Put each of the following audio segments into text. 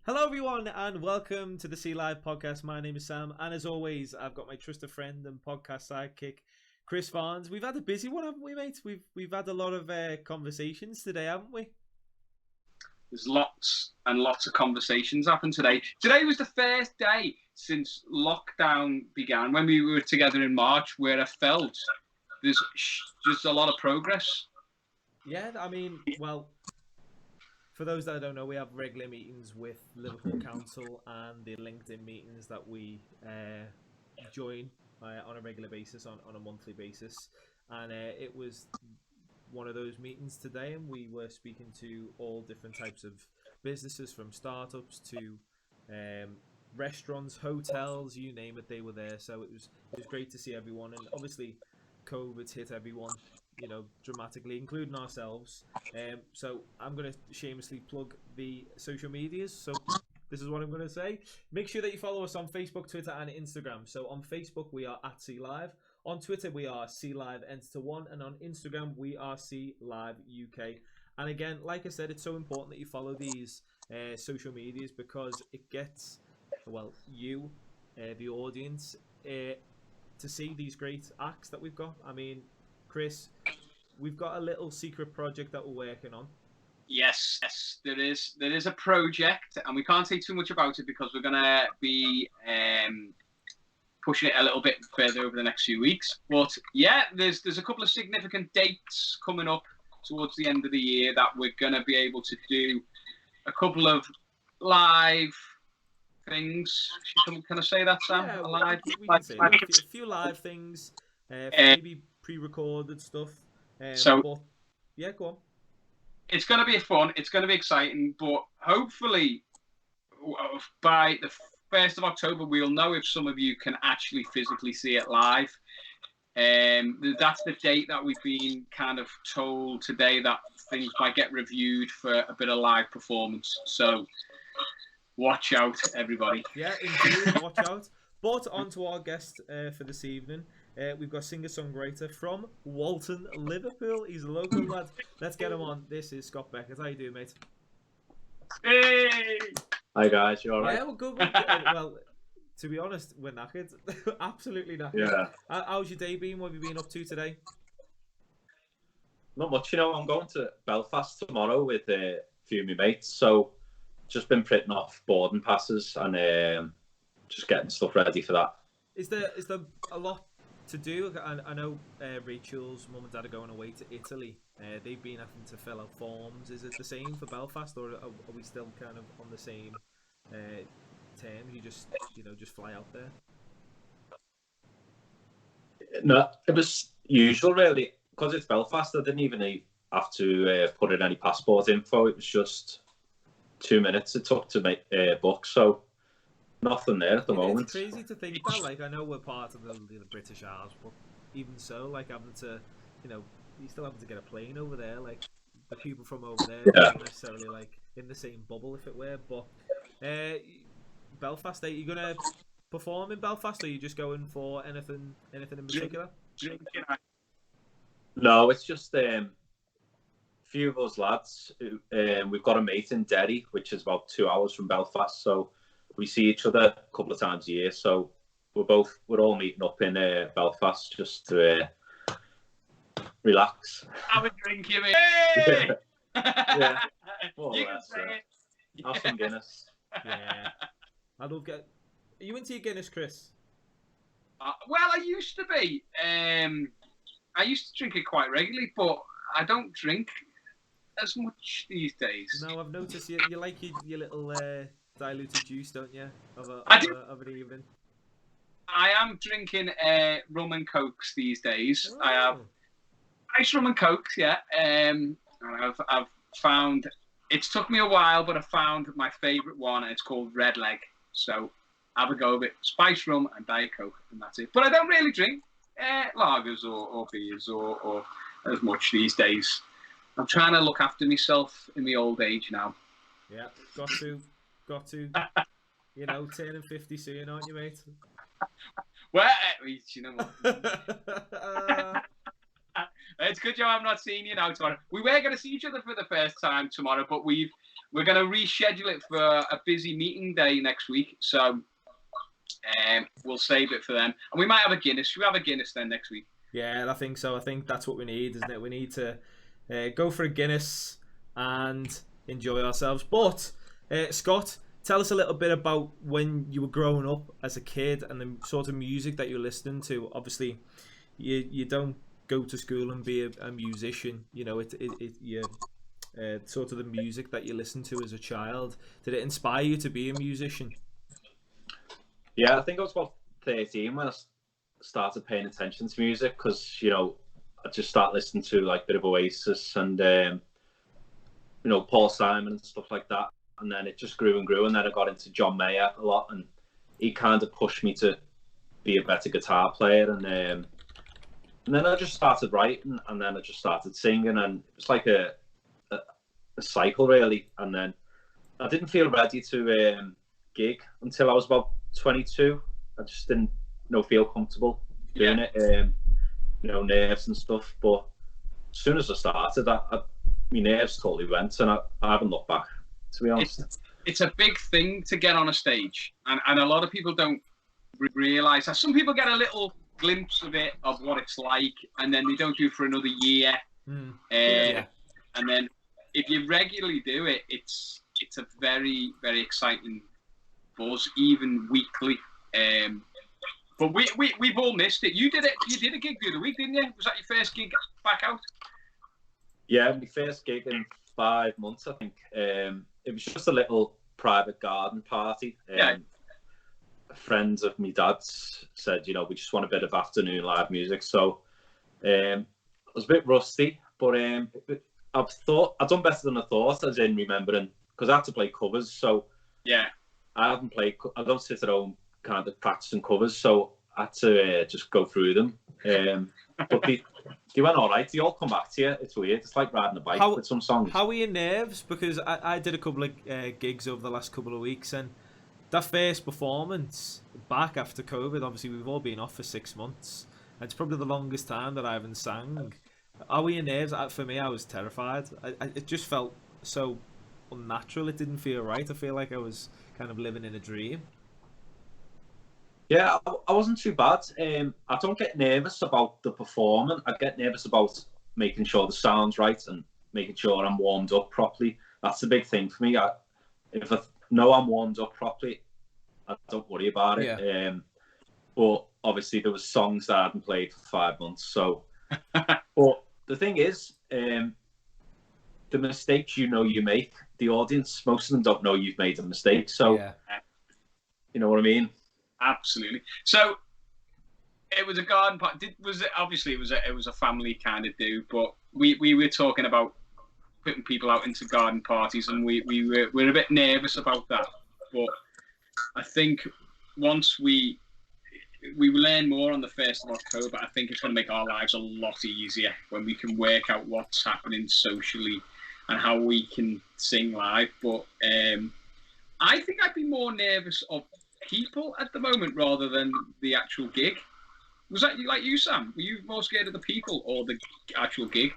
Hello, everyone, and welcome to the Sea Live podcast. My name is Sam, and as always, I've got my trusted friend and podcast sidekick, Chris Varnes. We've had a busy one, haven't we, mate? We've had a lot of conversations today, haven't we? There's lots and lots of conversations happened today. Today was the first day since lockdown began, when we were together in March, where I felt there's just a lot of progress. Yeah, I mean, well, for those that don't know, we have regular meetings with Liverpool Council and the LinkedIn meetings that we join on a regular basis, on a monthly basis. And it was one of those meetings today, and we were speaking to all different types of businesses, from startups to restaurants, hotels, you name it, they were there. So it was great to see everyone, and obviously COVID's hit everyone, dramatically, including ourselves. So I'm going to shamelessly plug the social medias. So this is what I'm going to say. Make sure that you follow us on Facebook, Twitter, and Instagram. So on Facebook, we are at Sea Live. On Twitter, we are Sea Live Enter1, and on Instagram, we are Sea Live UK. And again, like I said, it's so important that you follow these social medias, because it gets, you, the audience, to see these great acts that we've got. I mean, Chris, we've got a little secret project that we're working on. Yes, there is a project, and we can't say too much about it because we're going to be pushing it a little bit further over the next few weeks. But yeah, there's a couple of significant dates coming up towards the end of the year that we're going to be able to do a couple of live things. Can I say that, Sam? Yeah, we can say that. A few live things, maybe pre-recorded stuff. But yeah, go on. It's going to be fun. It's going to be exciting. But hopefully, by the 1st of October, we'll know if some of you can actually physically see it live. That's the date that we've been kind of told today, that things might get reviewed for a bit of live performance. So watch out, everybody. Yeah, indeed, watch out. But on to our guest for this evening. We've got singer-songwriter from Walton, Liverpool. He's a local lad. Let's get him on. This is Scott Beckett. How you doing, mate? Hey! Hi guys, you alright? Yeah, we're good. Well, to be honest, we're knackered. Absolutely knackered. Yeah. How's your day been? What have you been up to today? Not much, I'm going to Belfast tomorrow with a few of my mates, so just been printing off boarding passes and just getting stuff ready for that. Is there a lot to do? I know Rachel's mum and dad are going away to Italy. They've been having to fill out forms. Is it the same for Belfast, or are we still kind of on the same terms? You just fly out there? No, it was usual really, because it's Belfast. I didn't even have to put in any passport info. It was just 2 minutes it took to make book. So nothing there at the moment. It's crazy to think that. Like, I know we're part of the British Isles, but even so, like, having to, you still having to get a plane over there. Like, the people from over there aren't necessarily like in the same bubble, if it were. But Belfast, are you gonna perform in Belfast, or are you just going for anything in particular? No, it's just a few of us lads. We've got a mate in Derry, which is about 2 hours from Belfast, so we see each other a couple of times a year. So we're all meeting up in Belfast just to relax. Have a drink, you mean? Hey! Yeah. You can say it. Have some Guinness. Yeah. I love Are you into your Guinness, Chris? Well, I used to be. I used to drink it quite regularly, but I don't drink as much these days. No, I've noticed you like your little diluted juice, don't you? Of an evening. I am drinking rum and cokes these days. Oh. I have nice rum and cokes, yeah. And I've found, it's took me a while, but I found my favourite one, and it's called Red Leg. So have a go of it. Spice rum and Diet Coke, and that's it. But I don't really drink lagers or beers or as much these days. I'm trying to look after myself in my old age now. Yeah, got to. Turning 50 soon, aren't you, mate? Well, you know what? It's good, Joe. I'm not seeing you now tomorrow. We were going to see each other for the first time tomorrow, but we're going to reschedule it for a busy meeting day next week. So we'll save it for them. And we might have a Guinness. Should we have a Guinness then next week? Yeah, I think so. I think that's what we need, isn't it? We need to go for a Guinness and enjoy ourselves. But, Scott, tell us a little bit about when you were growing up as a kid and the sort of music that you're listening to. Obviously, you don't go to school and be a musician. You know, you sort of the music that you listened to as a child. Did it inspire you to be a musician? Yeah, I think I was about 13 when I started paying attention to music, because, you know, I just started listening to like a bit of Oasis and, you know, Paul Simon and stuff like that. And then it just grew and grew. And then I got into John Mayer a lot, and he kind of pushed me to be a better guitar player. And then I just started writing, and then I just started singing, and it was like a cycle really. And then I didn't feel ready to gig until I was about 22. I just didn't feel comfortable doing it, you know, nerves and stuff. But as soon as I started, my nerves totally went, and I haven't looked back, to be honest. It's a big thing to get on a stage, and a lot of people don't realise that. Some people get a little glimpse of it, of what it's like, and then they don't do it for another year. And then if you regularly do it, it's a very, very exciting buzz, even weekly. But we've all missed it. You did it. You did a gig the other week, didn't you? Was that your first gig back out? Yeah, my first gig in 5 months, I think. It was just a little private garden party. Friends of my dad's said, you know, we just want a bit of afternoon live music. So I was a bit rusty, but I've done better than I thought, as in remembering, because I had to play covers. So yeah, I don't sit at home kind of practicing covers, so I had to just go through them. But they went all right. They all come back to you. It's weird. It's like riding a bike with some songs. How were your nerves? Because I did a couple of gigs over the last couple of weeks, and that first performance back after COVID, obviously we've all been off for 6 months. It's probably the longest time that I haven't sang. How were your nerves? For me, I was terrified. It just felt so unnatural. It didn't feel right. I feel like I was kind of living in a dream. Yeah, I wasn't too bad. I don't get nervous about the performing. I get nervous about making sure the sound's right and making sure I'm warmed up properly. That's the big thing for me. If I know I'm warmed up properly, I don't worry about it. Yeah. But obviously there was songs that I hadn't played for 5 months. So, but the thing is, the mistakes you make, the audience, most of them don't know you've made a mistake. So, you know what I mean? Absolutely. So it was a garden party. Obviously it was a family kind of do, but we were talking about putting people out into garden parties, and we're a bit nervous about that. But I think once we learn more on the 1st of October, I think it's going to make our lives a lot easier when we can work out what's happening socially and how we can sing live. But I think I'd be more nervous of people at the moment rather than the actual gig. Was that like you, Sam? Were you more scared of the people or the actual gig?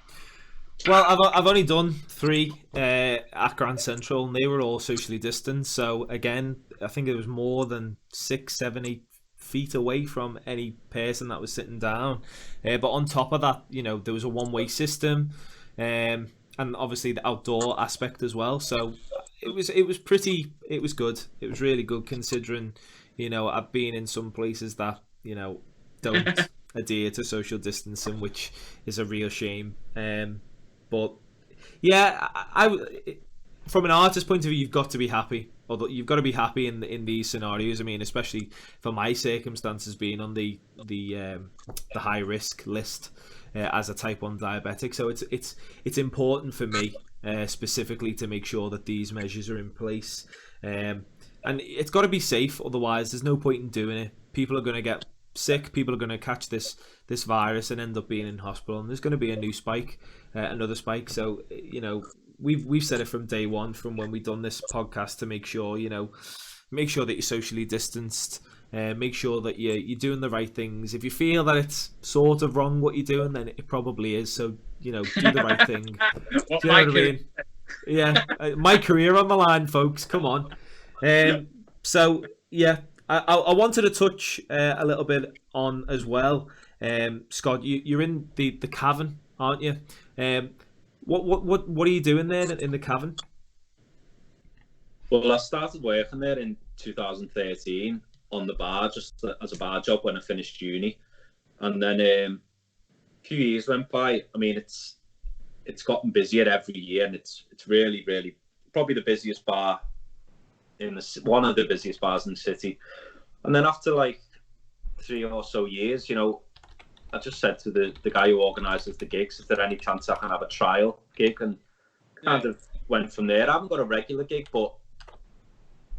Well, I've only done 3 at Grand Central, and they were all socially distanced. So again, I think it was more than 6, 7, 8 feet away from any person that was sitting down. But on top of that, you know, there was a one-way system, and obviously the outdoor aspect as well. So it was good. It was really good, considering, you know, I've been in some places that, you know, don't adhere to social distancing, which is a real shame. But yeah, from an artist point of view, you've got to be happy. Although you've got to be happy in these scenarios. I mean, especially for my circumstances, being on the high risk list as a type 1 diabetic. So it's important for me specifically to make sure that these measures are in place. And it's got to be safe. Otherwise, there's no point in doing it. People are going to get sick. People are going to catch this virus and end up being in hospital. And there's going to be a new spike, another spike. So, you know, we've said it from day one, from when we've done this podcast, to make sure that you're socially distanced. Make sure that you're doing the right things. If you feel that it's sort of wrong what you're doing, then it probably is. So, you know, do the right thing. What I mean? Yeah, my career on the line, folks. Come on. So yeah, I wanted to touch a little bit on as well. Scott, you're in the cavern, aren't you? What are you doing there in the cavern? Well, I started working there in 2013 on the bar, just as a bar job when I finished uni, and then a few years went by. I mean, it's gotten busier every year, and it's really, really probably the busiest bar one of the busiest bars in the city. And then after like 3 or so years, I just said to the guy who organises the gigs, is there any chance I can have a trial gig? And kind of went from there. I haven't got a regular gig, but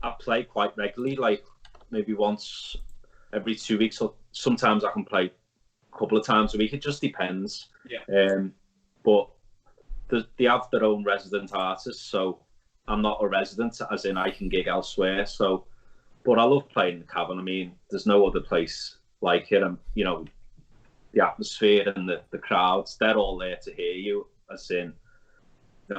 I play quite regularly, like maybe once every 2 weeks, or sometimes I can play a couple of times a week. It just depends. Yeah. But they have their own resident artists, so I'm not a resident, as in I can gig elsewhere. So, but I love playing the cavern. I mean, there's no other place like it. And the atmosphere and the crowds, they're all there to hear you. As in,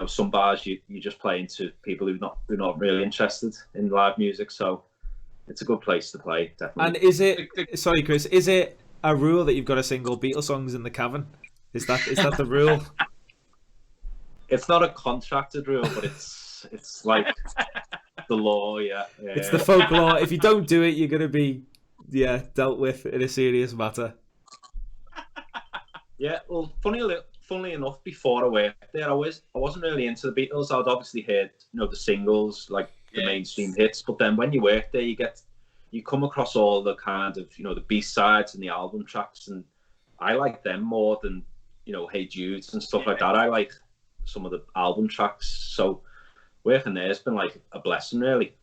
some bars you just playing to people who are not really interested in live music. So it's a good place to play, definitely. And is it? Sorry, Chris. Is it a rule that you've got to sing all Beatles songs in the cavern? Is that the rule? It's not a contracted rule, but it's like the law. Yeah, it's the folklore. If you don't do it, you're going to be dealt with in a serious matter. Yeah, well, funnily enough, before I worked there, I wasn't really into the Beatles. I'd obviously heard the singles, like the mainstream hits, but then when you work there, you come across all the kind of the B-sides and the album tracks, and I like them more than Hey Jude's and stuff like that. I like some of the album tracks, so working there has been like a blessing, really.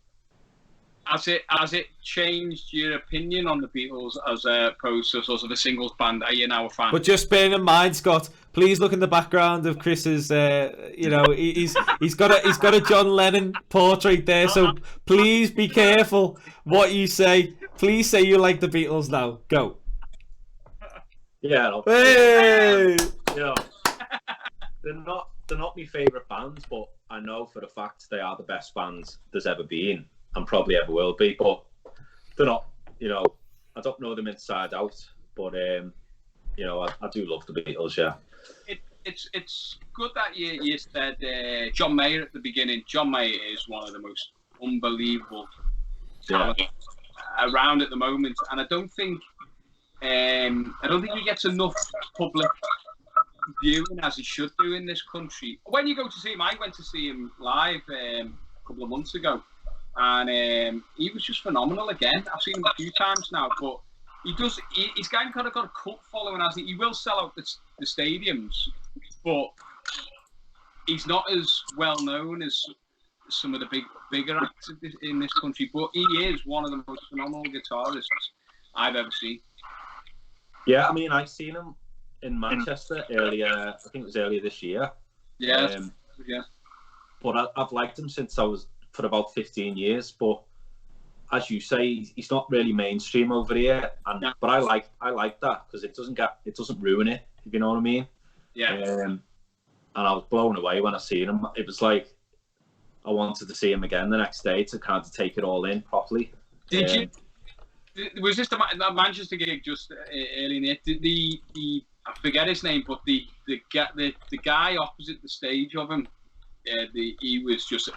Has it changed your opinion on the Beatles as opposed to sort of a singles band? Are you now a fan? But just bearing in mind, Scott, please look in the background of Chris's. He's got a John Lennon portrait there, so please be careful what you say. Please say you like the Beatles now. Go. Yeah. Hey! They're not my favourite bands, but I know for a fact they are the best bands there's ever been and probably ever will be. But they're not, I don't know them inside out, but I do love the Beatles. Yeah. It's good that you said John Mayer at the beginning. John Mayer is one of the most unbelievable talent around at the moment, and I don't think he gets enough public viewing as he should do in this country. When you go to see him, I went to see him live a couple of months ago, and he was just phenomenal again. I've seen him a few times now, but he's kind of got a cult following, as he will sell out the stadiums, but he's not as well known as some of the bigger acts in this country, but he is one of the most phenomenal guitarists I've ever seen. Yeah, I mean, I've seen him in Manchester earlier. I think it was earlier this year. Yeah. But I've liked him since I was for about 15 years. But as you say, he's not really mainstream over here. But I like that because it doesn't ruin it. If you know what I mean? Yeah. And I was blown away when I seen him. It was like I wanted to see him again the next day to kind of take it all in properly. Did you? Was this the Manchester gig just early in the I forget his name, but the guy opposite the stage of him, he was just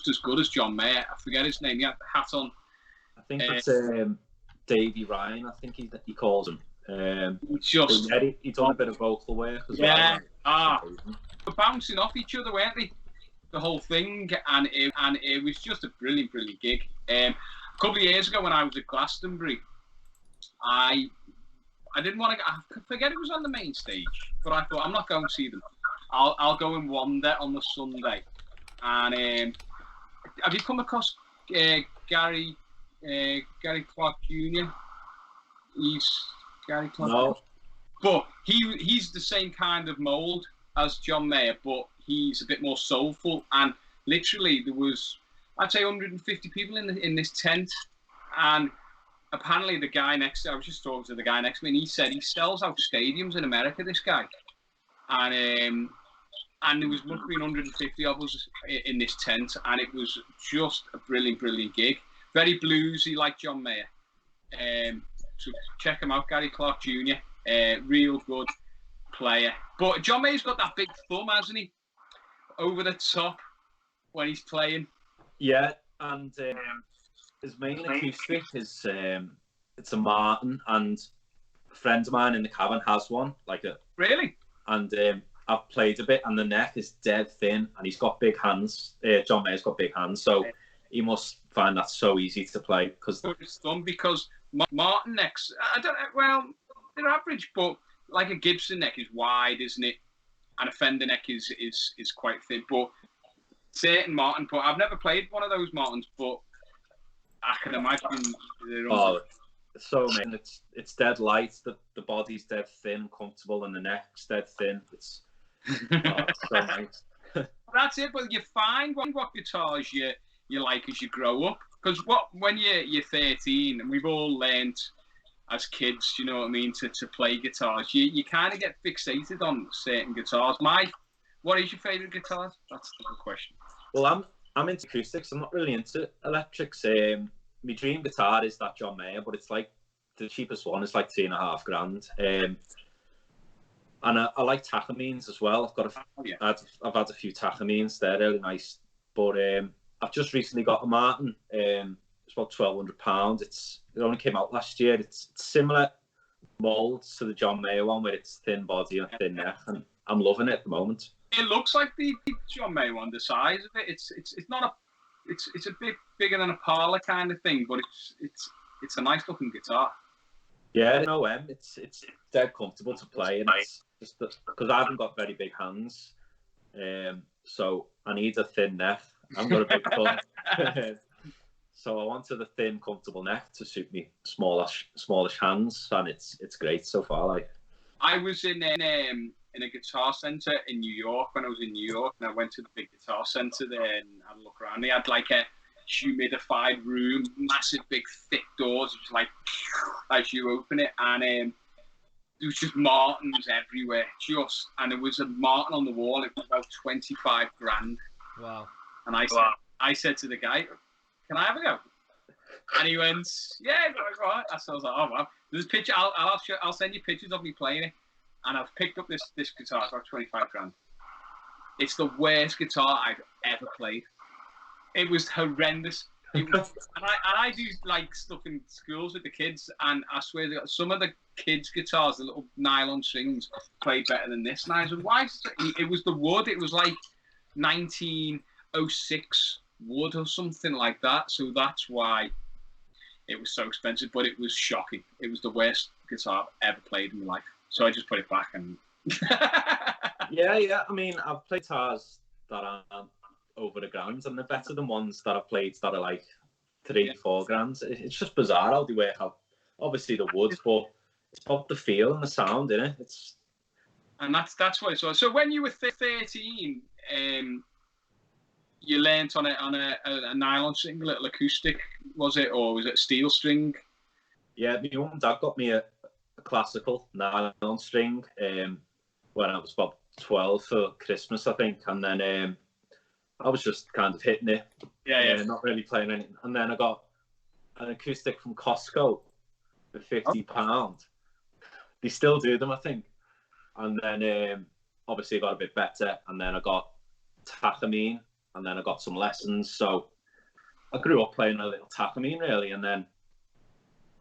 as good as John Mayer. I forget his name. He had the hat on. I think it's Davey Ryan. I think he calls him. He's done a bit of vocal work as well. They're bouncing off each other, weren't they? The whole thing, and it was just a brilliant gig. A couple of years ago when I was at Glastonbury, I didn't want to. I forget it was on the main stage, but I thought I'm not going to see them. I'll go and wander on the Sunday. And have you come across Gary Clark Jr.? He's Gary Clark. No. But he's the same kind of mould as John Mayer, but he's a bit more soulful. And literally, there was, I'd say, 150 people in this tent, and apparently the guy next to, I was just talking to the guy next to me, and he said he sells out stadiums in America, this guy. And and there was between 150 of us in this tent, and it was just a brilliant, brilliant gig. Very bluesy, like John Mayer. So check him out, Gary Clark Jr. Real good player. But John Mayer's got that big thumb, hasn't he? Over the top when he's playing. Yeah, and his main acoustic is it's a Martin, and a friend of mine in the cabin has one, like a Really? And I've played a bit, and the neck is dead thin, and he's got big hands. John Mayer's got big hands, so he must find that so easy to play. Because Martin necks, I don't know, well, they're average, but like a Gibson neck is wide, isn't it? And a Fender neck is quite thin. But certain Martin, but I've never played one of those Martins, but I can imagine. So man, it's dead light. The body's dead thin, comfortable, and the neck's dead thin. It's so nice. That's it. But you find what guitars you like as you grow up. Because when you're 13, and we've all learned as kids, you know what I mean, to play guitars, you kind of get fixated on certain guitars. What is your favourite guitars? That's the question. Well, I'm into acoustics. I'm not really into electrics. My dream guitar is that John Mayer, but it's like the cheapest one. It's like $3,500. And I like Takamines as well. I've had a few Takamines. They're really nice. But I've just recently got a Martin. It's about £1,200. It only came out last year. It's similar molds to the John Mayer one, where it's thin body and thin neck, and I'm loving it at the moment. It looks like the John Mayer one. The size of it, it's not a. It's a bit bigger than a parlor kind of thing, but it's a nice looking guitar. Yeah, no, it's dead comfortable to play, and it's just because I haven't got very big hands, so I need a thin neck. I've got a big thumb, so I wanted a thin, comfortable neck to suit me smallish hands, and it's great so far. Like, I was in a guitar centre in New York when I was in New York, and I went to the big guitar centre there and had a look around. They had like a humidified room, massive big thick doors. It was like as you open it, and there was just Martins everywhere. And there was a Martin on the wall. It was about $25,000. Wow! And I said to the guy, "Can I have a go?" And he went, "Yeah, go on." So I was like, "Oh wow!" There's a picture. I'll send you pictures of me playing it. And I've picked up this guitar. It's about $25,000. It's the worst guitar I've ever played. It was horrendous. And I do like stuff in schools with the kids, and I swear that some of the kids' guitars, the little nylon strings, play better than this. And I said, why? It was the wood. It was like 1906 wood or something like that. So that's why it was so expensive. But it was shocking. It was the worst guitar I've ever played in my life. So I just put it back and. yeah. I mean, I've played guitars that are over $1,000, and they're better than ones that I've played that are like $3,000-4,000. It's just bizarre how they work out. Obviously the wood, but it's about the feel and the sound, isn't it? And that's what it was. So when you were 13, you learnt on a nylon string, a little acoustic, was it, or was it steel string? Yeah, my mum and dad got me a classical nylon string when I was about 12 for Christmas, I think, and then I was just kind of hitting it, not really playing anything. And then I got an acoustic from Costco for £50. They still do them, I think. And then obviously I got a bit better, and then I got Takamine, and then I got some lessons. So I grew up playing a little Takamine, really, and then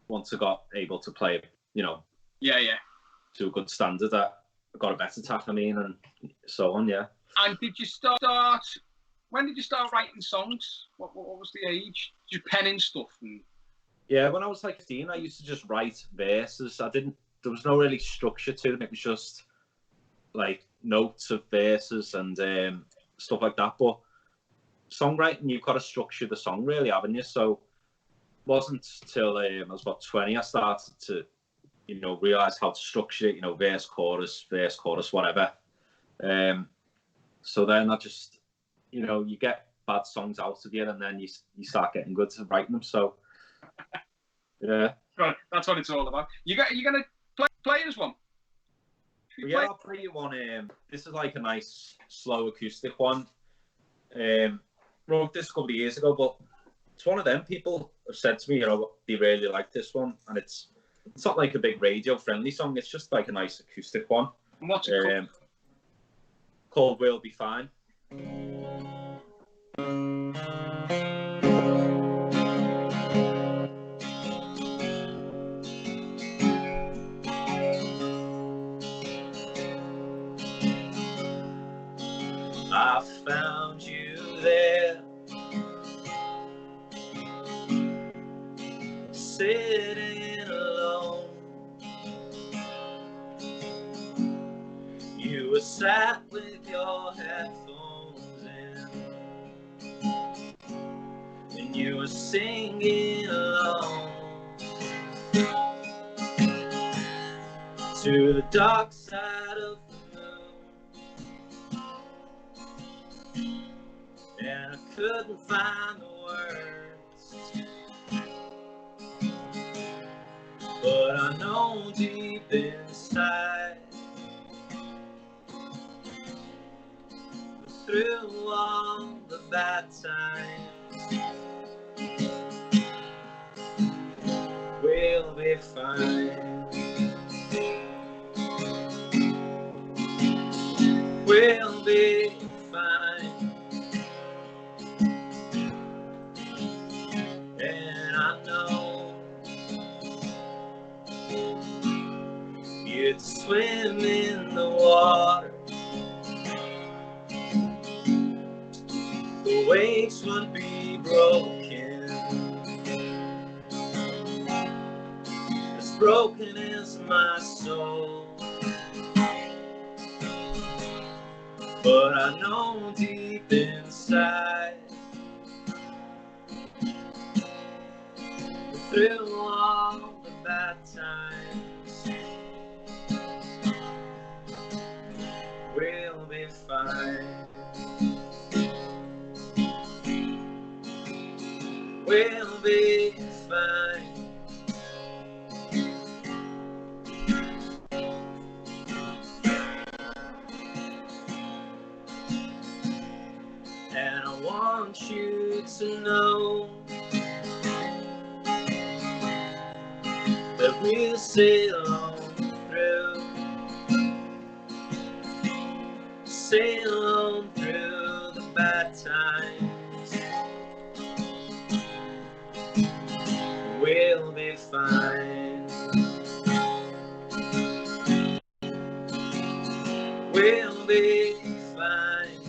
once I got able to play, to a good standard, I got a better Takamine and so on, yeah. And did you start? When did you start writing songs? What was the age? Just penning stuff? Yeah, when I was like 15, I used to just write verses. There was no really structure to them. It was just like notes of verses and stuff like that. But songwriting, you've got to structure the song, really, haven't you? So it wasn't till I was about 20 I started to, realise how to structure it, verse, chorus, whatever. So then I just, you get bad songs out of you, and then you start getting good at writing them. So, yeah. Right, that's what it's all about. You're gonna play us one. Yeah, I'll play you one. This is like a nice slow acoustic one. Wrote this a couple of years ago, but it's one of them. People have said to me, they really like this one, and it's not like a big radio friendly song. It's just like a nice acoustic one. And what's it called "We'll Be Fine." I found you there, sitting alone. You were sat with your headphones in, and you were singing along to the dark side of and I couldn't find the words, but I know deep inside, through all the bad times, we'll be fine. We'll be fine. And I know you'd swim in the water, the waves would be broken, as broken as my soul. But I know deep inside, through all the bad times, we'll be fine. We'll be fine. And I want you to know that we'll sail on through the bad times. We'll be fine. We'll be fine.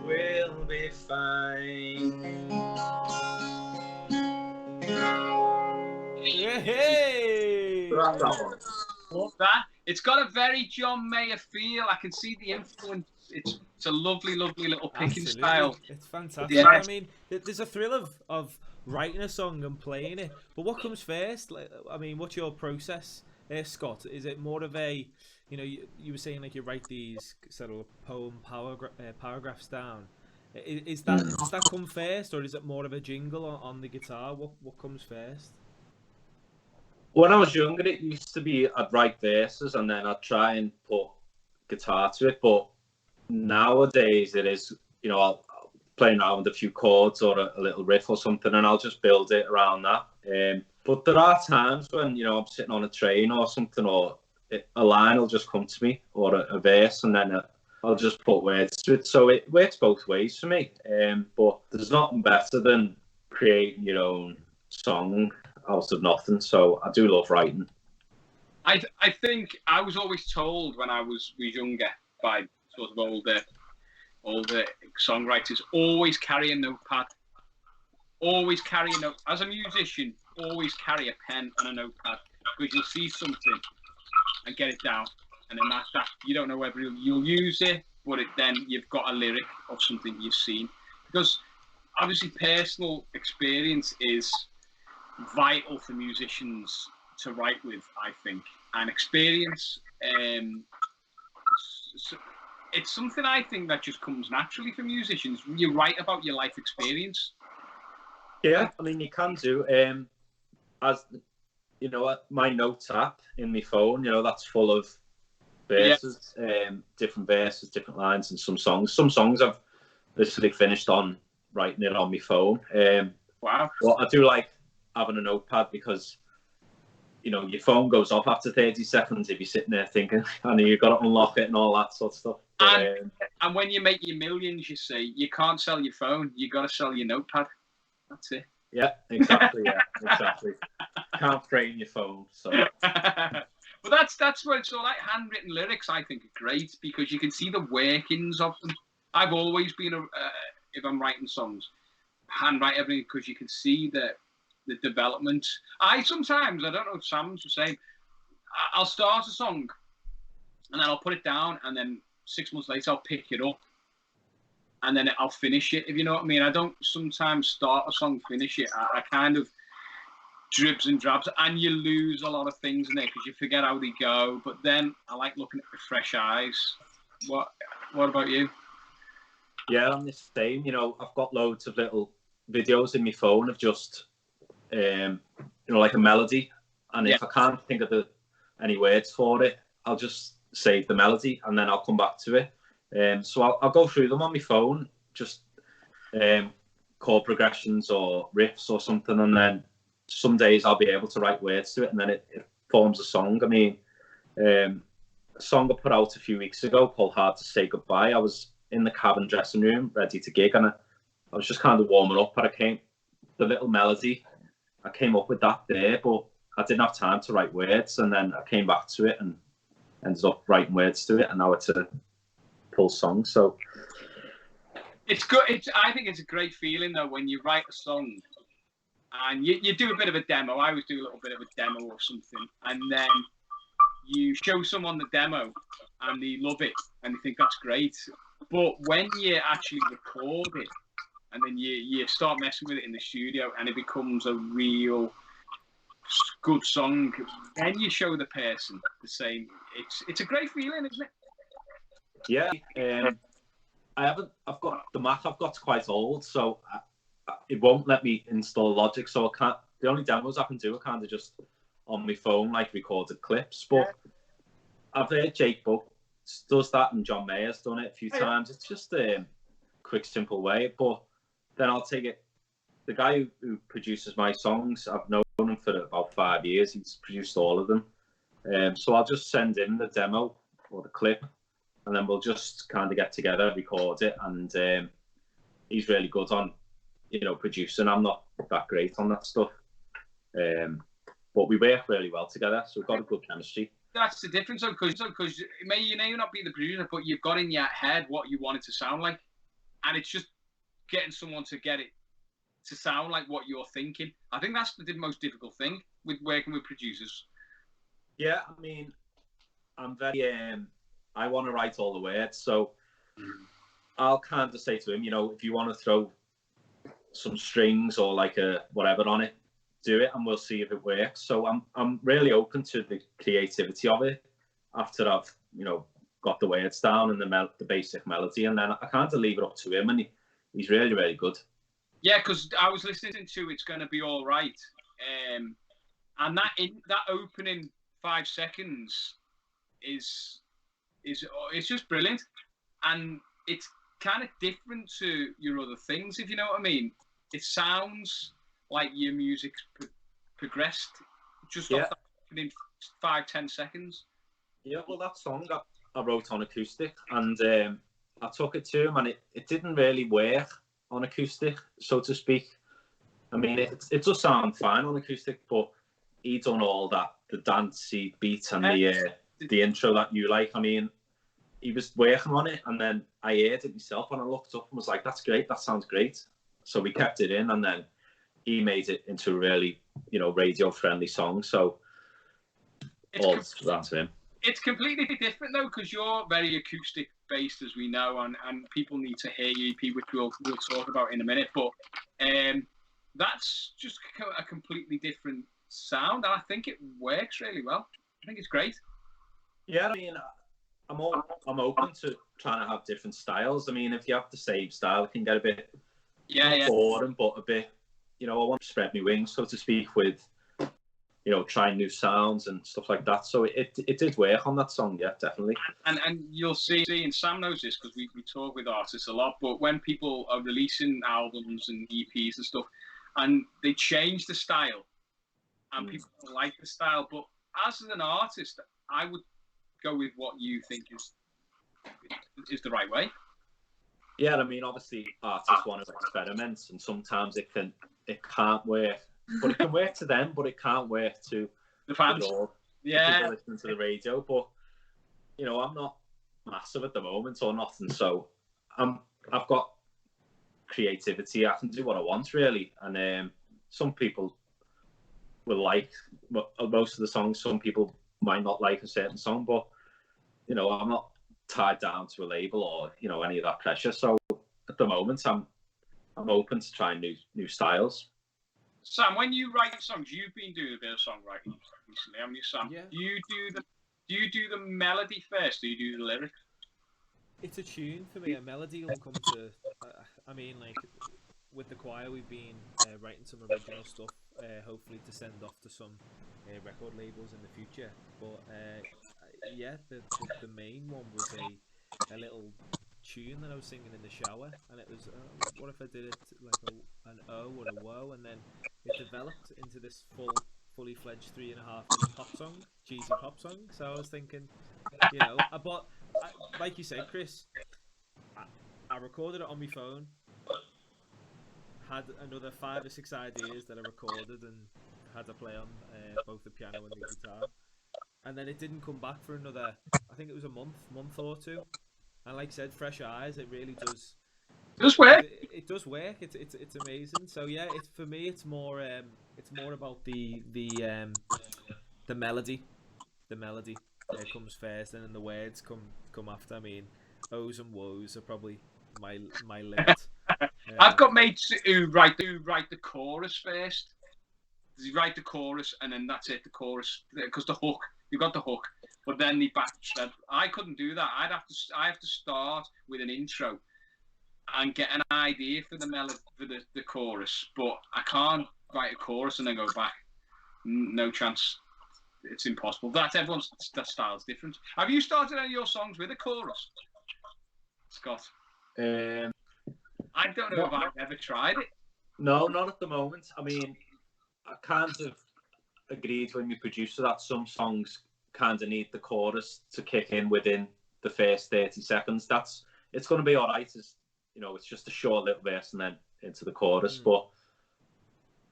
We'll be fine. Hey! Love that. It's got a very John Mayer feel. I can see the influence. It's a lovely, lovely little picking Absolutely. style. It's fantastic. Yeah. I mean, there's a thrill of writing a song and playing it. But what comes first? I mean, what's your process, Scott? Is it more of a, you were saying like you write these sort of poem paragraphs down. Does that come first, or is it more of a jingle on the guitar? What comes first? When I was younger, it used to be I'd write verses and then I'd try and put guitar to it. But nowadays it is, I'll play around with a few chords or a little riff or something, and I'll just build it around that. But there are times when, I'm sitting on a train or something, or a line will just come to me, or a verse, and then I'll just put words to it. So it works both ways for me. But there's nothing better than creating your own song out of nothing. So I do love writing. I think I was always told when I was younger by sort of older songwriters, always carry a notepad. Always carry a note. As a musician, always carry a pen and a notepad, because you'll see something and get it down, and then that you don't know whether you'll use it, but then you've got a lyric of something you've seen. Because obviously personal experience is vital for musicians to write with, I think, and experience. It's something I think that just comes naturally for musicians. You write about your life experience. Yeah, I mean, you can do. As you know what, my notes app in my phone, you know, that's full of verses, different verses, different lines, and some songs. Some songs I've literally finished on writing it on my phone. Wow. But I do like having a notepad because, you know, your phone goes off after 30 seconds if you're sitting there thinking, and you've got to unlock it and all that sort of stuff. But, and when you make your millions, you see, you can't sell your phone. You got to sell your notepad. That's it. Yeah, exactly. Yeah, exactly. Can't frame your phone. So. But that's what it's all like. Handwritten lyrics, I think, are great because you can see the workings of them. I've always been if I'm writing songs, handwrite everything because you can see the development. I don't know if Sam's the same. I'll start a song and then I'll put it down, and then 6 months later I'll pick it up and then I'll finish it, if you know what I mean. I don't sometimes start a song, finish it. I kind of dribs and drabs, and you lose a lot of things in there because you forget how they go. But then I like looking at with fresh eyes. What about you? Yeah, I'm the same. You know, I've got loads of little videos in my phone of just, you know, like a melody. And if I can't think of any words for it, I'll just save the melody and then I'll come back to it. So I'll go through them on my phone, just chord progressions or riffs or something. And then some days I'll be able to write words to it, and then it forms a song. I mean, a song I put out a few weeks ago called Hard to Say Goodbye. I was in the cabin dressing room ready to gig, and I was just kind of warming up, but the little melody, I came up with that there, but I didn't have time to write words, and then I came back to it and ended up writing words to it, and now it's a full song. So it's good. I think it's a great feeling though when you write a song and you do a bit of a demo. I always do a little bit of a demo or something, and then you show someone the demo and they love it and they think that's great. But when you actually record it and then you start messing with it in the studio and it becomes a real good song, then you show the person the same. It's a great feeling, isn't it? Yeah. I've got the Mac I've got's quite old, so it won't let me install Logic, so I can't. The only demos I can do are kind of just on my phone, like recorded clips. But I've heard Jake Buck does that, and John Mayer's done it a few times. It's just a quick, simple way. But then I'll take it. The guy who produces my songs, I've known him for about 5 years. He's produced all of them. So I'll just send him the demo or the clip, and then we'll just kind of get together, record it, and he's really good on, you know, producing. I'm not that great on that stuff, but we work really well together, so we've got a good chemistry. That's the difference, though, because you may not be the producer, but you've got in your head what you want it to sound like, and it's just getting someone to get it to sound like what you're thinking. I think that's the most difficult thing with working with producers. Yeah, I mean, I'm very, I want to write all the words, so I'll kind of say to him, you know, if you want to throw some strings or like a whatever on it, do it, and we'll see if it works. So I'm really open to the creativity of it after I've, you know, got the words down and the basic melody, and then I kind of leave it up to him, and he's really, really good. Yeah, because I was listening to It's Gonna Be All Right, and that opening 5 seconds is it's just brilliant, and it's kind of different to your other things, if you know what I mean. It sounds like your music's progressed just off that opening 5-10 seconds. Yeah, well, that song I wrote on acoustic, and I took it to him, and it didn't really work on acoustic, so to speak. I mean, it does sound fine on acoustic, but he done all that, the dancey beat and the intro that you like. I mean, he was working on it, and then I heard it myself, and I looked up and was like, that's great, that sounds great. So we kept it in, and then he made it into a really, you know, radio-friendly song. So all down to him. It's completely different, though, because you're very acoustic-based, as we know, and people need to hear you, which we'll talk about in a minute. But that's just a completely different sound, and I think it works really well. I think it's great. Yeah, I mean, I'm open to trying to have different styles. I mean, if you have the same style, it can get a bit boring, but a bit, you know, I want to spread my wings, so to speak, with trying new sounds and stuff like that. So it did work on that song, yeah, definitely. And you'll see, and Sam knows this because we talk with artists a lot, but when people are releasing albums and EPs and stuff, and they change the style, and people don't like the style, but as an artist, I would go with what you think is the right way. Yeah, I mean, obviously artists want to experiment, and sometimes it can't work. But it can work to them, but it can't work to the fans. Yeah, people listening to the radio. But I'm not massive at the moment or nothing, so I've got creativity. I can do what I want, really. And some people will like most of the songs. Some people might not like a certain song, but I'm not tied down to a label or any of that pressure. So at the moment, I'm open to trying new styles. Sam, when you write songs, you've been doing a bit of songwriting recently, haven't you, Sam? Yeah. Do you do the melody first, or do you do the lyrics? It's a tune for me. A melody will come to. I mean, like with the choir, we've been writing some original stuff, hopefully to send off to some record labels in the future. But yeah, the main one was a little tune that I was singing in the shower, and it was what if I did it like an O or a woe, and then it developed into this fully fledged 3.5 minute pop song, cheesy pop song. So I was thinking, like you said, Chris, I recorded it on my phone, had another 5 or 6 ideas that I recorded and had to play on both the piano and the guitar, and then it didn't come back for another, I think it was a month or two. And like I said, fresh eyes, it really does. It does work. It does work. It's amazing. So yeah, for me, it's more about the melody. The melody comes first, and then the words come after. I mean, O's and woes are probably my limit. I've got mates who write the chorus first. You write the chorus, and then that's it. The chorus, because the hook, you got the hook, but then the backstep. I couldn't do that. I have to start with an intro and get an idea for the melody for the chorus, but I can't write a chorus and then go back. No chance. It's impossible. Everyone's style is different. Have you started any of your songs with a chorus, Scott? I don't know if I've ever tried it. No, not at the moment. I mean, I kind of agreed with my producer that some songs kind of need the chorus to kick in within the first 30 seconds. It's going to be all right. It's just a short little verse and then into the chorus. But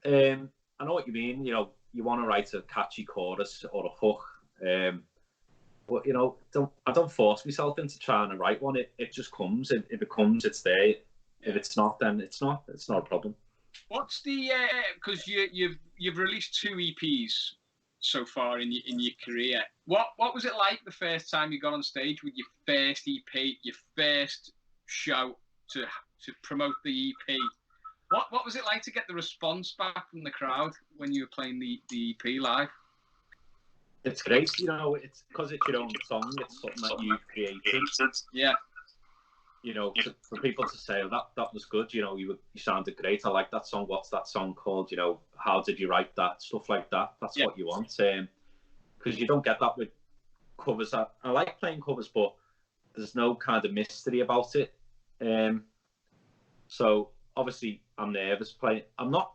I know what you mean. You want to write a catchy chorus or a hook. But I don't force myself into trying to write one. It just comes. If it comes, it's there. If it's not, then it's not. It's not a problem. What's the because you've released 2 EPs so far in your career. What was it like the first time you got on stage with your first EP, your first show to promote the EP? What was it like to get the response back from the crowd when you were playing the EP live? It's great, it's because it's your own song. It's something that you've created. Yeah. For people to say, oh, that was good, you sounded great, I like that song, what's that song called, how did you write that, stuff like that. That's what you want, because you don't get that with covers. I like playing covers, but there's no kind of mystery about it. So obviously I'm nervous playing my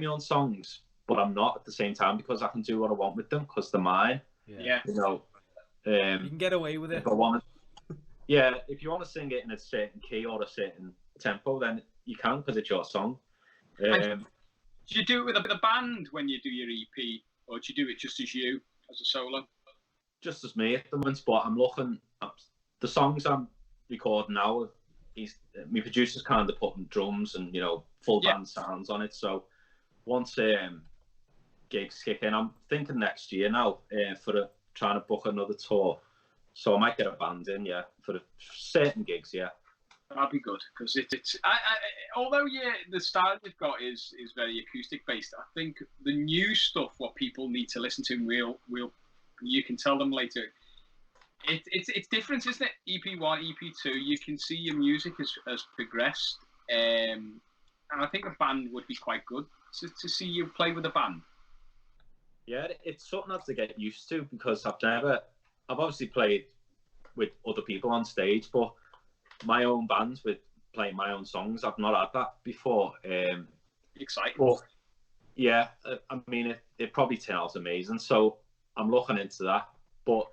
own songs, but I'm not at the same time, because I can do what I want with them because they're mine. Yeah. You can get away with it. If I want to, yeah, if you want to sing it in a certain key or a certain tempo, then you can, because it's your song. Do you do it with a band when you do your EP, or do you do it just as you, as a solo? Just as me at the moment, but I'm looking at the songs I'm recording now. My producer's kind of putting drums and full band sounds on it. So once gigs kick in, I'm thinking next year now trying to book another tour. So I might get a band in, for certain gigs, That'd be good, because although the style you've got is very acoustic based, I think the new stuff, what people need to listen to, you can tell them later. It's different, isn't it? EP1, EP2, you can see your music has progressed, and I think a band would be quite good to see you play with a band. Yeah, it's something I have to get used to because I've obviously played with other people on stage, but my own band with playing my own songs, I've not had that before. Exciting. But yeah, I mean, it probably turned out amazing. So I'm looking into that. But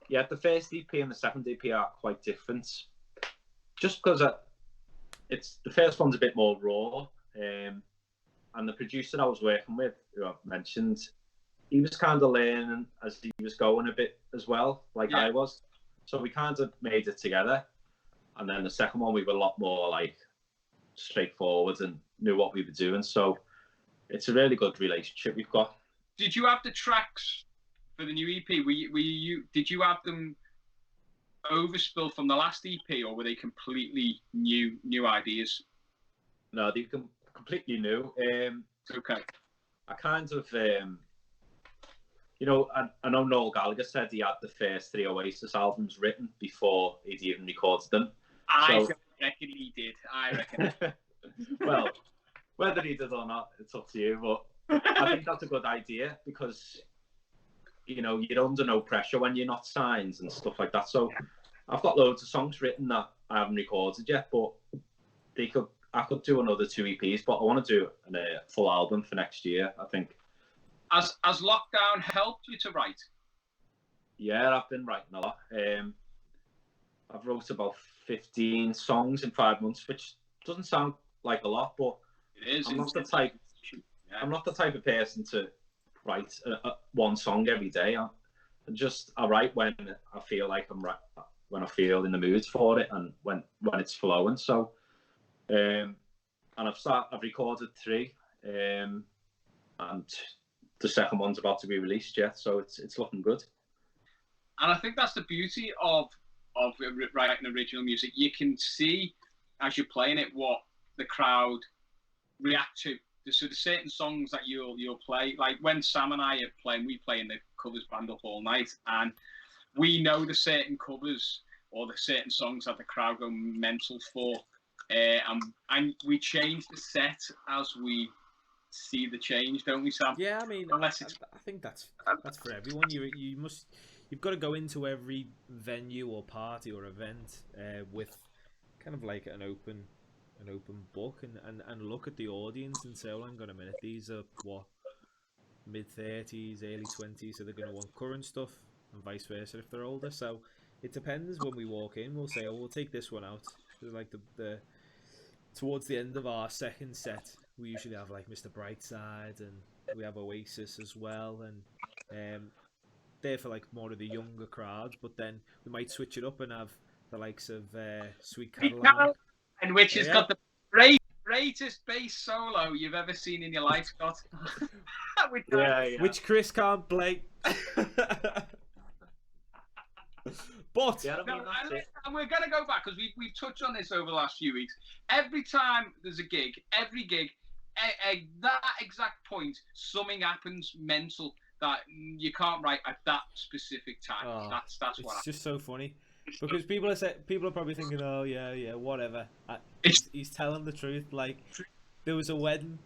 yeah, the first EP and the second EP are quite different. Just because it's the first one's a bit more raw. And the producer I was working with, who I've mentioned, he was kind of learning as he was going a bit as well, like I was. So we kind of made it together. And then the second one, we were a lot more like straightforward and knew what we were doing. So it's a really good relationship we've got. Did you have the tracks for the new EP? Did you have them overspilled from the last EP, or were they completely new ideas? No, they completely new. Okay. I kind of, you know, I know Noel Gallagher said he had the first 3 Oasis albums written before he'd even recorded them. I reckon he did. I reckon. Well, whether he did or not, it's up to you. But I think that's a good idea because, you know, you're under no pressure when you're not signed and stuff like that. So I've got loads of songs written that I haven't recorded yet, but I could do another 2 EPs, but I want to do a full album for next year, I think. Has lockdown helped you to write? Yeah, I've been writing a lot. I've wrote about 15 songs in 5 months, which doesn't sound like a lot, but it is. I'm not the type of person to write one song every day. I write when I feel like when I feel in the mood for it, and when it's flowing. So, and I've recorded 3, and the second one's about to be released yet, so it's looking good. And I think that's the beauty of writing original music. You can see as you're playing it what the crowd react to. So there's certain songs that you'll play, like when Sam and I are playing, we play in the covers band Up All Night, and we know the certain covers or the certain songs that the crowd go mental for, and we change the set as we see the change, don't we, Sam? Yeah, I mean, I think that's for everyone. You've got to go into every venue or party or event with kind of like an open book and look at the audience and say, "Oh, hang on a minute, these are what, mid-30s, early 20s, so they're going to want current stuff, and vice versa if they're older." So it depends. When we walk in, we'll say, "Oh, we'll take this one out." Like the towards the end of our second set, we usually have like Mr. Brightside, and we have Oasis as well, and they're for like more of the younger crowd. But then we might switch it up and have the likes of Sweet Cadillac, and which has got the greatest bass solo you've ever seen in your life, Scott. Which Chris can't play. But and we're going to go back because we've touched on this over the last few weeks. Every time there's a gig, that exact point, something happens mental that you can't write at that specific time. Oh, that's what happens. It's just so funny because people are probably thinking, "Oh yeah, whatever." He's telling the truth. Like, there was a wedding,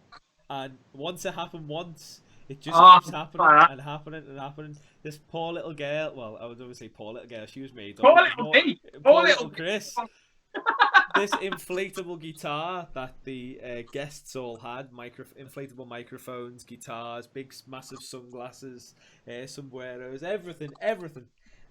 and once it happened once, it just keeps happening and happening and happening. This poor little girl. Well, I would always say poor little girl. She was made. Poor little Chris. This inflatable guitar that the guests all had, inflatable microphones, guitars, big massive sunglasses, sombreros, everything.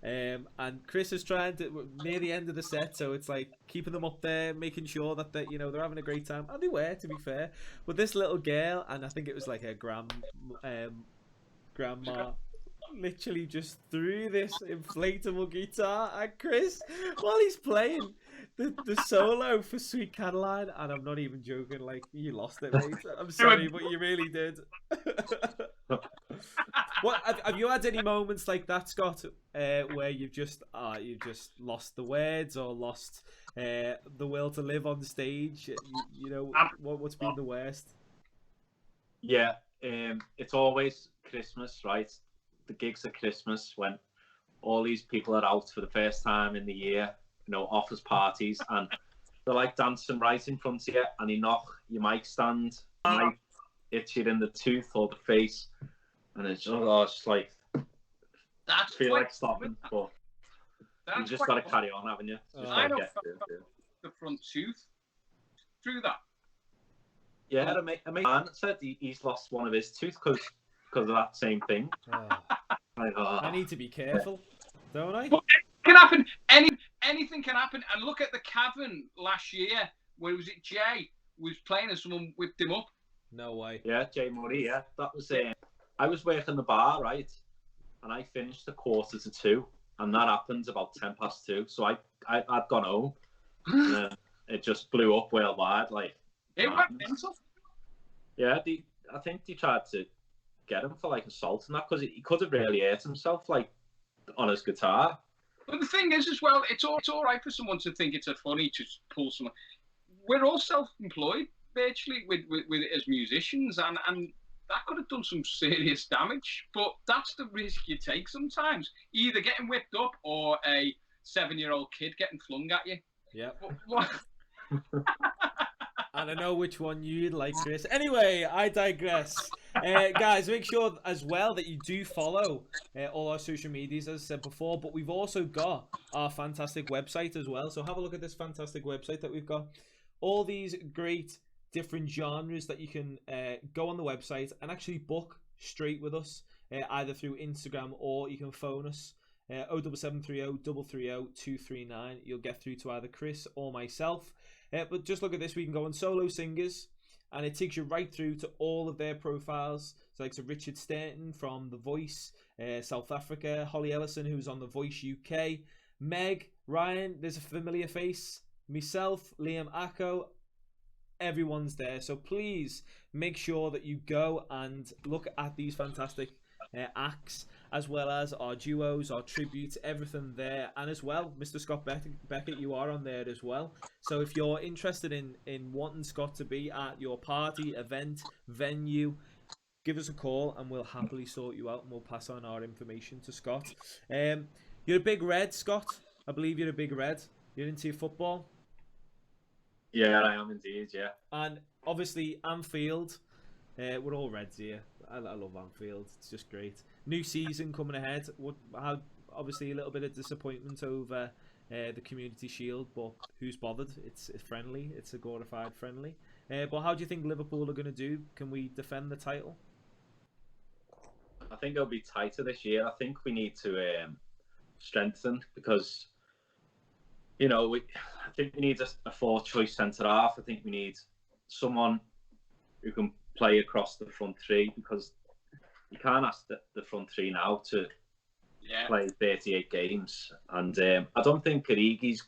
And Chris is trying to, near the end of the set, so it's like keeping them up there, making sure that they're having a great time. And they were, to be fair. But this little girl, and I think it was like her grandma, literally just threw this inflatable guitar at Chris while he's playing the solo for Sweet Caroline, and I'm not even joking. Like, you lost it, mate. I'm sorry, but you really did. What have you had any moments like that, Scott, where you've just lost the words or lost the will to live on stage? What's been the worst? Yeah, it's always Christmas, right? The gigs at Christmas when all these people are out for the first time in the year, office parties, and they're like dancing right in front of you, and you knock your mic stand, might hit you in the tooth or the face, and it's just like That's feel quite like stopping, but that's you just quite got to carry on, haven't you? Just I gotta know get through it. the front tooth through that. Yeah, a mate man said he's lost one of his teeth because of that same thing. Oh, Like, oh. I need to be careful, don't I? But it can happen. Anything can happen. And look at the Cavern last year. Where was it? Jay was playing and someone whipped him up. No way. Yeah, Jay Murray. Yeah, that was. I was working the bar, right, and I finished at 1:45, and that happened about 2:10. So I'd gone home, and then it just blew up worldwide. Like It went mental. Yeah, I think they tried to get him for like assault and that because he could have really hurt himself like on his guitar. But the thing is, as well, it's all right for someone to think it's a funny to pull someone. We're all self-employed virtually with as musicians, and that could have done some serious damage. But that's the risk you take sometimes, either getting whipped up or a 7-year-old kid getting flung at you. Yeah. What? And I know which one you'd like, Chris. Anyway, I digress. Guys, make sure as well that you do follow all our social medias, as I said before. But we've also got our fantastic website as well. So have a look at this fantastic website that we've got. All these great different genres that you can go on the website and actually book straight with us, either through Instagram or you can phone us. 07730 330 239. You'll get through to either Chris or myself. But just look at this. We can go on solo singers, and it takes you right through to all of their profiles. So like Richard Stanton from The Voice, South Africa, Holly Ellison, who's on The Voice UK, Meg, Ryan, there's a familiar face, myself, Liam Acko, everyone's there. So please make sure that you go and look at these fantastic acts, as well as our duos, our tributes, everything there. And as well, Mr. Scott Beckett, you are on there as well. So if you're interested in wanting Scott to be at your party, event, venue, give us a call and we'll happily sort you out, and we'll pass on our information to Scott. You're a big Red, Scott. I believe you're a big Red. You're into your football. Yeah, I am indeed, yeah. And obviously Anfield, we're all Reds here. I love Anfield. It's just great. New season coming ahead. Obviously a little bit of disappointment over the Community Shield, but who's bothered? It's friendly. It's a glorified friendly. But how do you think Liverpool are going to do? Can we defend the title? I think it'll be tighter this year. I think we need to strengthen because, I think we need a fourth-choice centre-half. I think we need someone who can play across the front three, because you can't ask the front three now to play 38 games. And I don't think Origi's...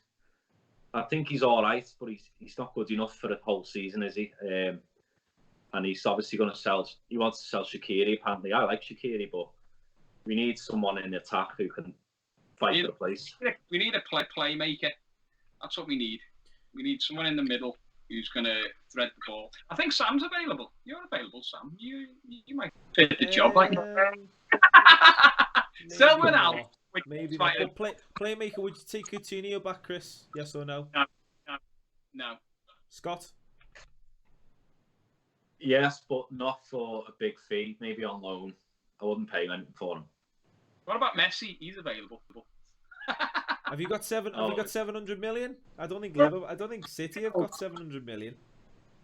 I think he's all right, but he's not good enough for the whole season, is he? And he's obviously going to sell... He wants to sell Shaqiri, apparently. I like Shaqiri, but we need someone in the attack who can fight for the place. We need a playmaker. That's what we need. We need someone in the middle who's going to thread the ball. I think Sam's available. You're available, Sam. You might fit the job. Someone else. Maybe not. But playmaker, would you take Coutinho back, Chris? Yes or no? No. Scott? Yes, but not for a big fee. Maybe on loan. I wouldn't pay anything for him. What about Messi? He's available. Have you got 700 million? I don't think City have got 700 million.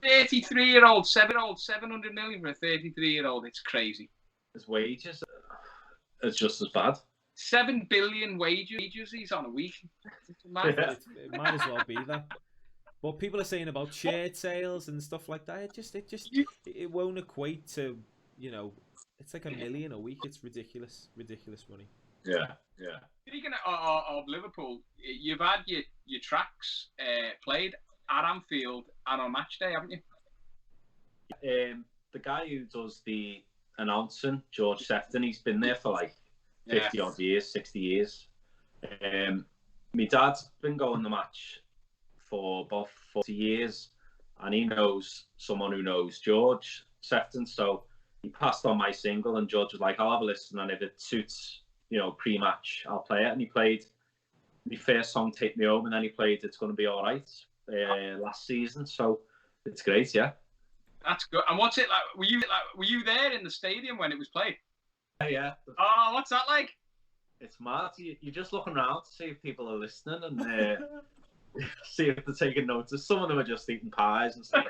33-year-old, 700 million for a 33-year-old. It's crazy. His wages is just as bad. 7 billion wages he's on a week. It might as well be that. But people are saying about shirt sales and stuff like that. It won't equate to, it's like $1 million a week. It's ridiculous money. Yeah. Speaking of Liverpool, you've had your tracks played at Anfield and on match day, haven't you? The guy who does the announcing, George Sefton, he's been there for like 50 odd years, 60 years. My dad's been going the match for about 40 years, and he knows someone who knows George Sefton, so he passed on my single, and George was like, I'll have a listen, and if it suits, pre-match, I'll play it. And he played the first song, Take Me Home, and then he played It's Gonna Be Alright last season, so it's great, yeah. That's good. And what's it like? Were you there in the stadium when it was played? yeah. Oh, what's that like? It's mad. You're just looking around to see if people are listening and see if they're taking notice. Some of them are just eating pies and stuff.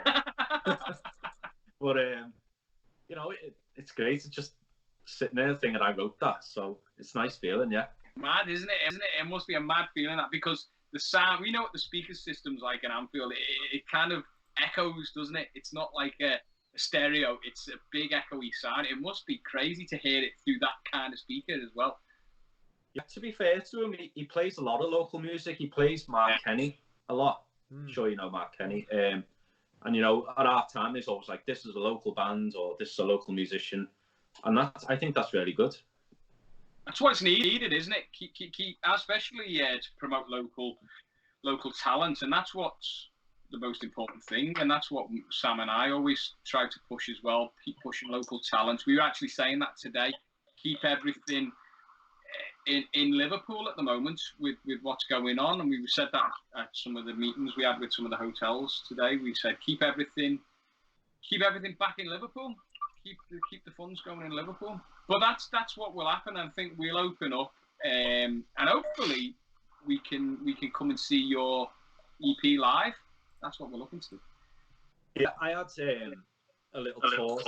But you know, it's great. It's just sitting there thinking I wrote that, so it's a nice feeling, yeah. Mad, isn't it? Isn't it? It must be a mad feeling that, because the sound, we know what the speaker system's like in Anfield. It kind of echoes, doesn't it? It's not like a stereo. It's a big echoey sound. It must be crazy to hear it through that kind of speaker as well. Yeah, to be fair to him, he plays a lot of local music. He plays Mark Kenny a lot. I'm sure you know Mark Kenny. And, you know, at our time, it's always like, this is a local band or this is a local musician. And I think that's really good. That's what's needed, isn't it? Keep especially to promote local talent. And that's what's the most important thing. And that's what Sam and I always try to push as well. Keep pushing local talent. We were actually saying that today. Keep everything in Liverpool at the moment with what's going on, and we said that at some of the meetings we had with some of the hotels today. We said keep everything back in Liverpool, keep the funds going in Liverpool. But that's what will happen. I think we'll open up, and hopefully we can come and see your EP live. That's what we're looking to do. Yeah, I had a little tour,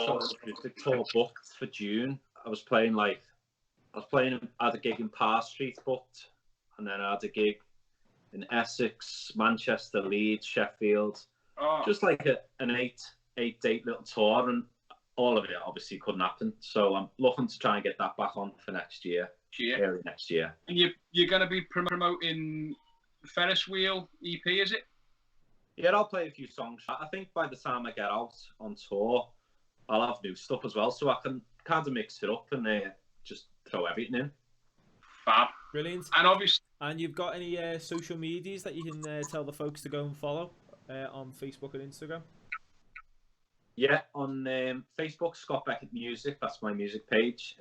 the tour booked for June. I had a gig in Parr Street booked, and then I had a gig in Essex, Manchester, Leeds, Sheffield. Oh. Just like an eight date little tour, and all of it obviously couldn't happen. So I'm looking to try and get that back on for next year, early next year. And you're going to be promoting the Ferris Wheel EP, is it? Yeah, I'll play a few songs. I think by the time I get out on tour, I'll have new stuff as well, so I can kind of mix it up and just throw everything in. Fab. Brilliant. And obviously, and you've got any social medias that you can tell the folks to go and follow on Facebook and Instagram? Yeah, on Facebook, Scott Beckett Music. That's my music page.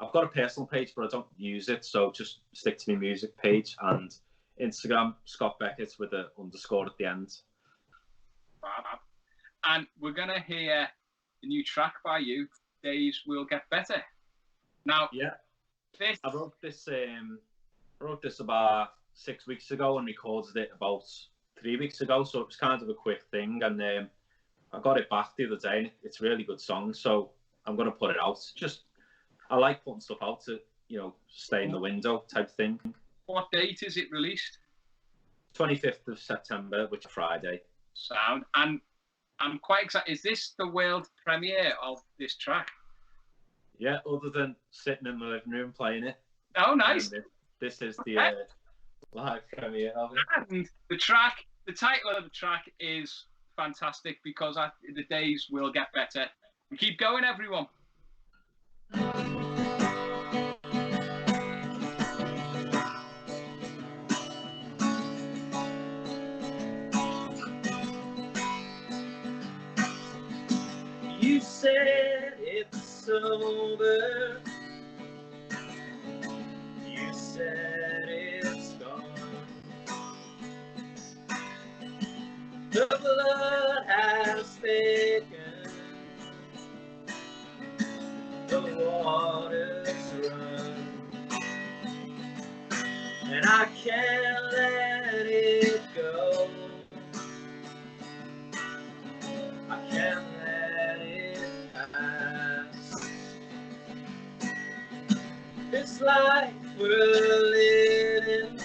I've got a personal page, but I don't use it, so just stick to my music page. And Instagram, Scott Beckett with an underscore at the end. Fab. And we're gonna hear a new track by you. Days Will Get Better. Now, yeah, I wrote this about 6 weeks ago and recorded it about 3 weeks ago, so it was kind of a quick thing. And I got it back the other day, and it's a really good song, so I'm going to put it out. I like putting stuff out to, stay in the window type thing. What date is it released? 25th of September, which is Friday. Sound. And I'm quite excited. Is this the world premiere of this track? Yeah, other than sitting in the living room playing it. Oh, nice. This is the live premiere of it. And the title of the track is fantastic, because the days will get better. Keep going, everyone. You said it's over. You said it's gone. The blood has taken, the waters run, and I can't let it go. I can't let it pass. This life we're living,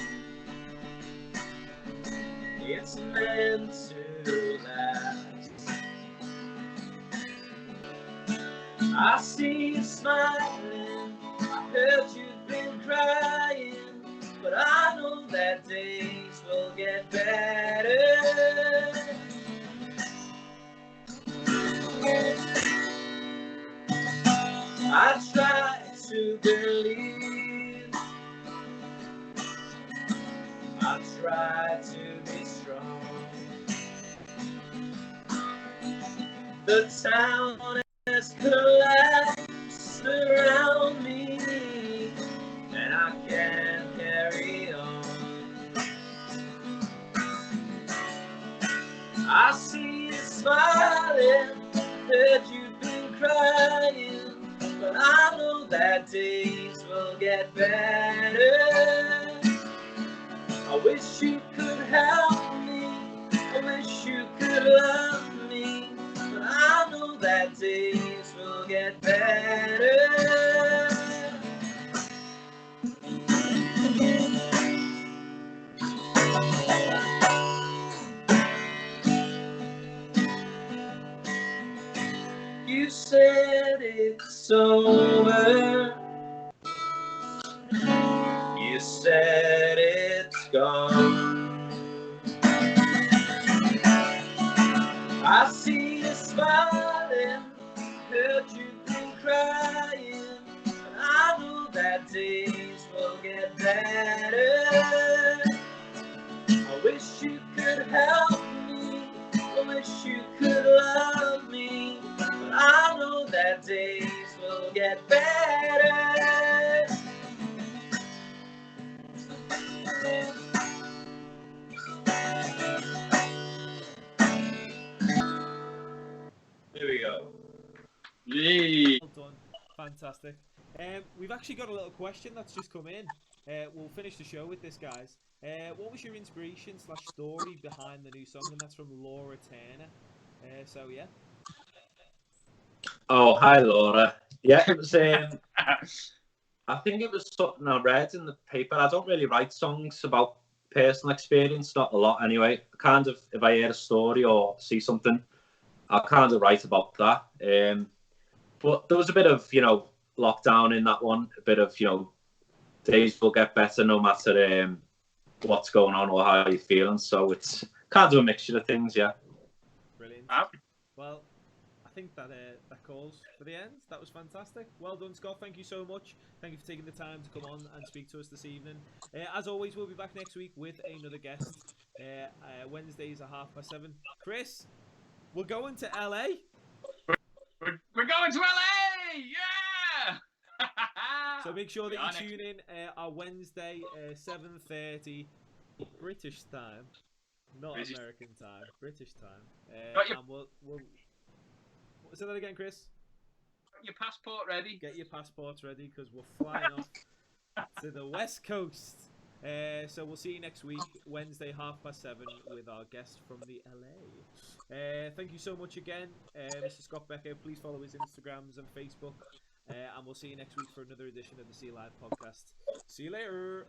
it's meant to last. I see you smiling, I heard you've been crying, but I know that days will get better. I try to believe, I try to be strong. The town has collapsed around me, and I can't carry on. I see you smiling, heard you've been crying, but I know that wish you could help me. I wish you could love me. But I know that days will get better. You said it's over. You said it's gone. I see you smiling, heard you've been crying, but I know that days will get better. I wish you could help me, I wish you could love me, but I know that days will get better. Here we go. Yay. Well done. Fantastic. We've actually got a little question that's just come in. We'll finish the show with this, guys. What was your inspiration / story behind the new song? And that's from Laura Turner. So, yeah. Oh, hi, Laura. Yeah, it was. I think it was something I read in the paper. I don't really write songs about personal experience, not a lot anyway. Kind of, if I hear a story or see something, I'll kind of write about that. But there was a bit of, lockdown in that one. A bit of, days will get better no matter what's going on or how you're feeling. So it's kind of a mixture of things, yeah. Brilliant. Well, I think that calls for the end. That was fantastic. Well done, Scott. Thank you so much. Thank you for taking the time to come on and speak to us this evening. As always, we'll be back next week with another guest. Wednesdays at 7:30. Chris, we're going to LA. We're going to LA! Yeah! So make sure that you tune in on Wednesday, 7:30 British time, not British. American time. British time. And we'll say that again, Chris. Get your passport ready. Get your passports ready because we're flying off to the West Coast. So we'll see you next week, Wednesday, 7:30, with our guest from the LA. Thank you so much again, Mr. Scott Beckett. Please follow his Instagrams and Facebook. And we'll see you next week for another edition of the Sea Live podcast. See you later.